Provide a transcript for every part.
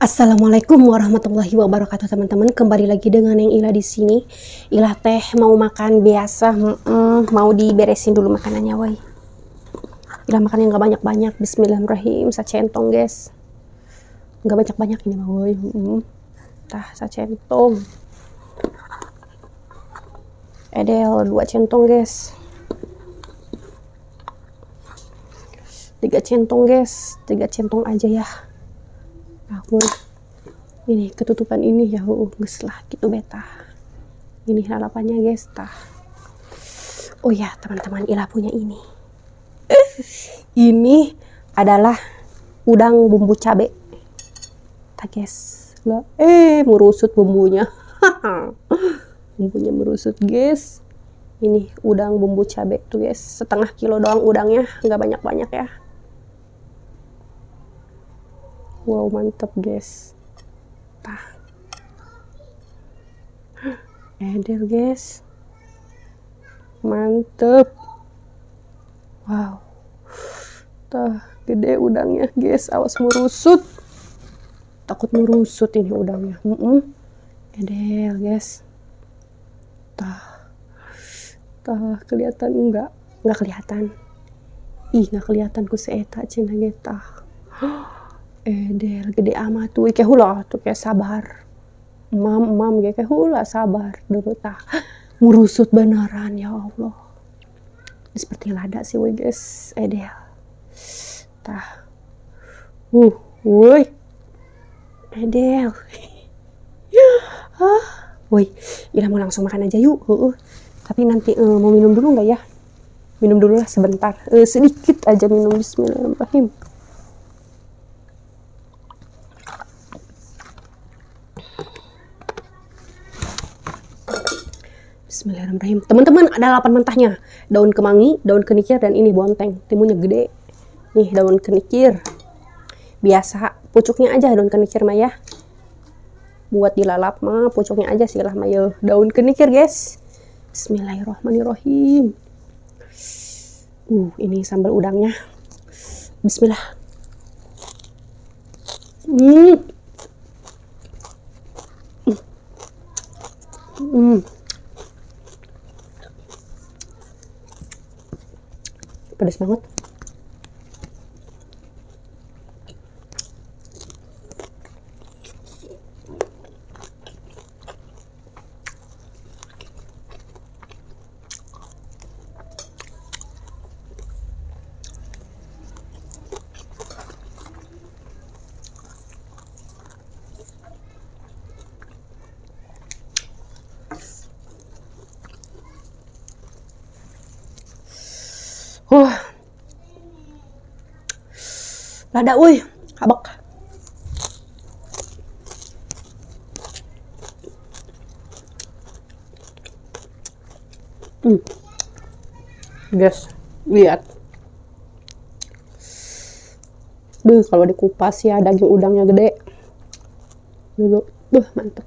Assalamualaikum warahmatullahi wabarakatuh teman-teman. Kembali lagi dengan yang Ila di sini. Ila teh mau makan biasa, mau diberesin dulu makanannya, woi. Ila makan yang gak banyak-banyak. Bismillahirrahmanirrahim. Sacentong, guys. Gak banyak-banyak ini mah, woi. Tah, sacentong. Edel 2 centong, guys. 3 centong, guys. 3 centong aja ya. Aku ini ketutupan ini ya, geus lah gitu beta. Ini lalapannya, guys, tah. Oh ya, teman-teman, Ila punya ini. Ini adalah udang bumbu cabe. Tah, guys. Lah, merusut bumbunya. Bumbunya merusut, guys. Ini udang bumbu cabe tuh, guys. Setengah kilo doang udangnya, nggak banyak-banyak ya. Wow, mantep, guys. Tah. Edel, guys. Mantep. Wow. Tah, gede udangnya, guys. Awas merusut. Takut merusut ini udangnya. Edel, guys. Tah. Tah, kelihatan enggak? Enggak kelihatan. Ih, enggak kelihatan ku seeta cenah ge tah. Edel gede amat tuh, kayak hula tuh, kayak sabar. Mam kayak hula sabar dulu tah. Merusut beneran, ya Allah. Ini seperti lada sih, woi, guys. Edel. Tah. Woi. Edel. Woi, Ila mau langsung makan aja yuk. Tapi nanti mau minum dulu nggak ya? Minum dulu lah sebentar. Sedikit aja minum. Bismillahirrahmanirrahim. Bismillahirrahmanirrahim. Teman-teman, ada 8 mentahnya. Daun kemangi, daun kenikir, dan ini bonteng. Timunnya gede. Nih, daun kenikir. Biasa, pucuknya aja daun kenikir mah ya. Buat dilalap mah, pucuknya aja sih lah mah ya. Daun kenikir, guys. Bismillahirrahmanirrahim. Ini sambal udangnya. Bismillah. Pedas banget. Lada, woi, habak. Guys, lihat. Kalau dikupas ya daging udangnya gede. Dulu, mantep.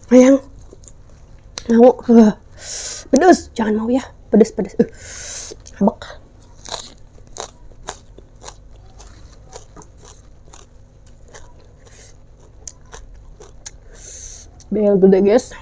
Sayang, mau pedes, jangan mau ya, pedes. Habak. Bel gede guys.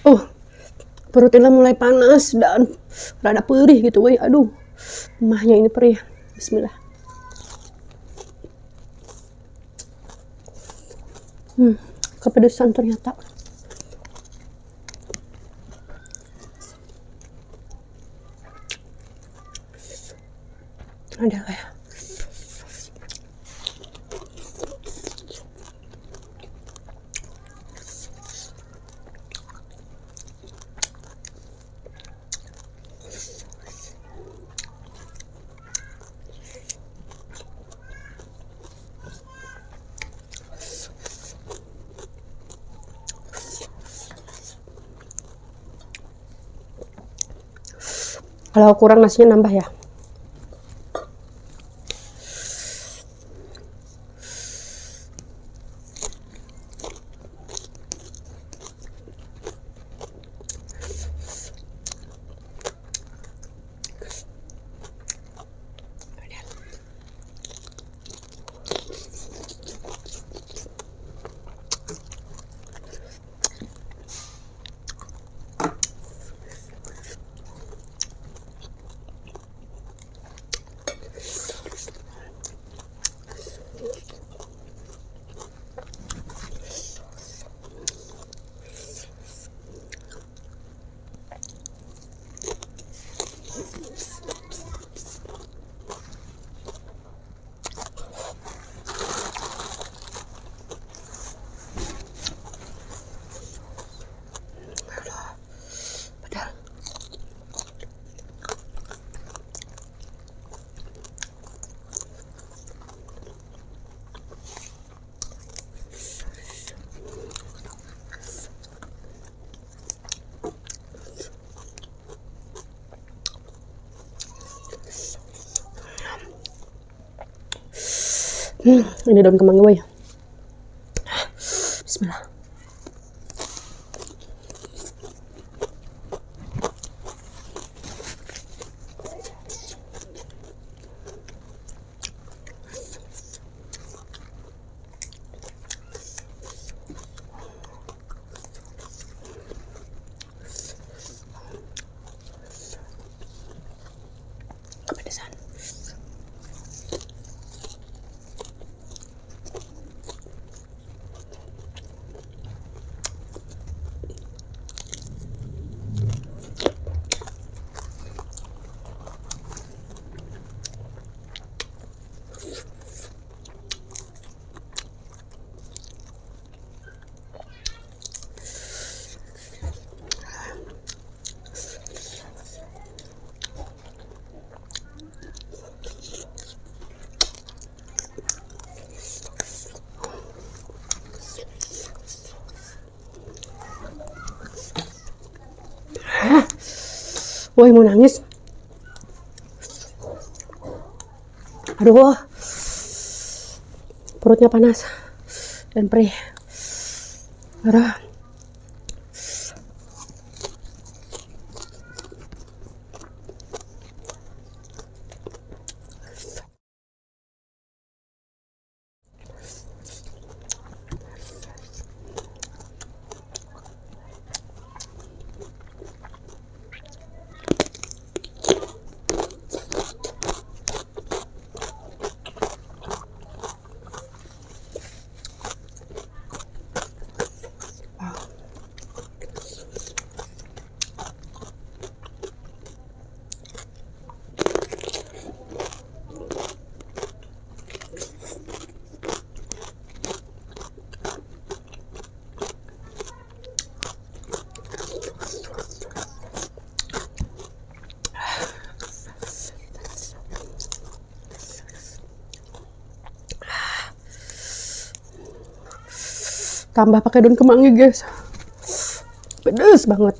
Oh, perutnya mulai panas dan rada perih gitu, woi. Aduh, emahnya ini perih. Bismillah. Kepedesan ternyata. Ada kayak. Kalau kurang nasinya nambah ya. Ini daun kemangnya, woy. Bismillah. Kepedesan. Woi, mau nangis. Aduh, perutnya panas dan perih. Aduh. Tambah pakai daun kemangi guys, pedes banget.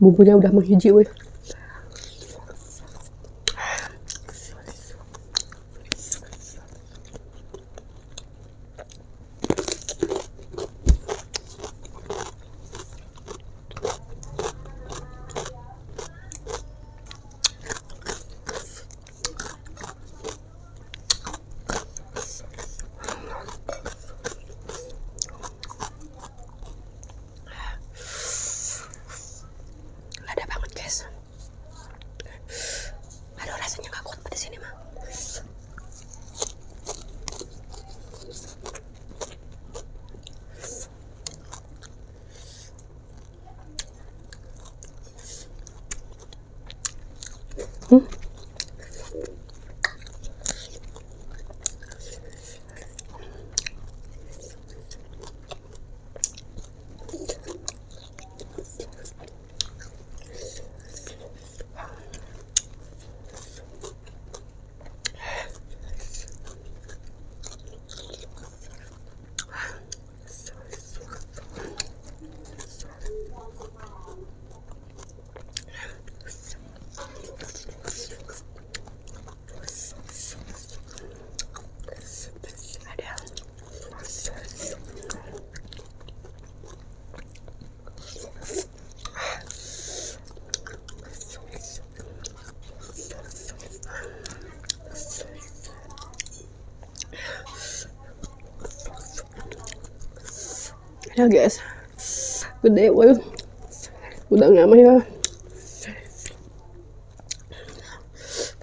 Bumbunya udah menghiji weh. Lada banget guys. Aduh, rasanya gak kuat pedes ini mah. Ya guys, gede weh, udah nggak ya,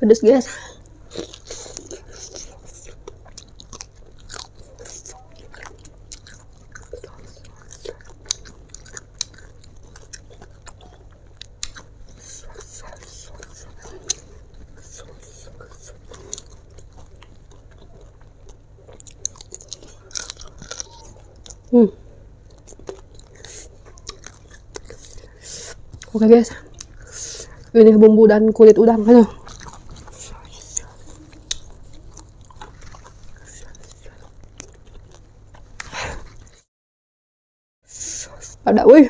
pedes guys. Oke guys, ini bumbu dan kulit udang aja. Ada wih.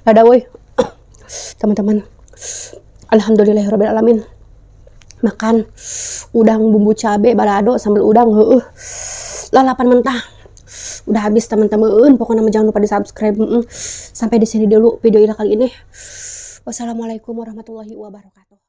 Ada woi teman-teman, alhamdulillahirobbilalamin, makan udang bumbu cabe balado sambal udang lalapan mentah udah habis teman-teman. Pokoknya jangan lupa di subscribe. Sampai di sini dulu video kali ini. Wassalamualaikum warahmatullahi wabarakatuh.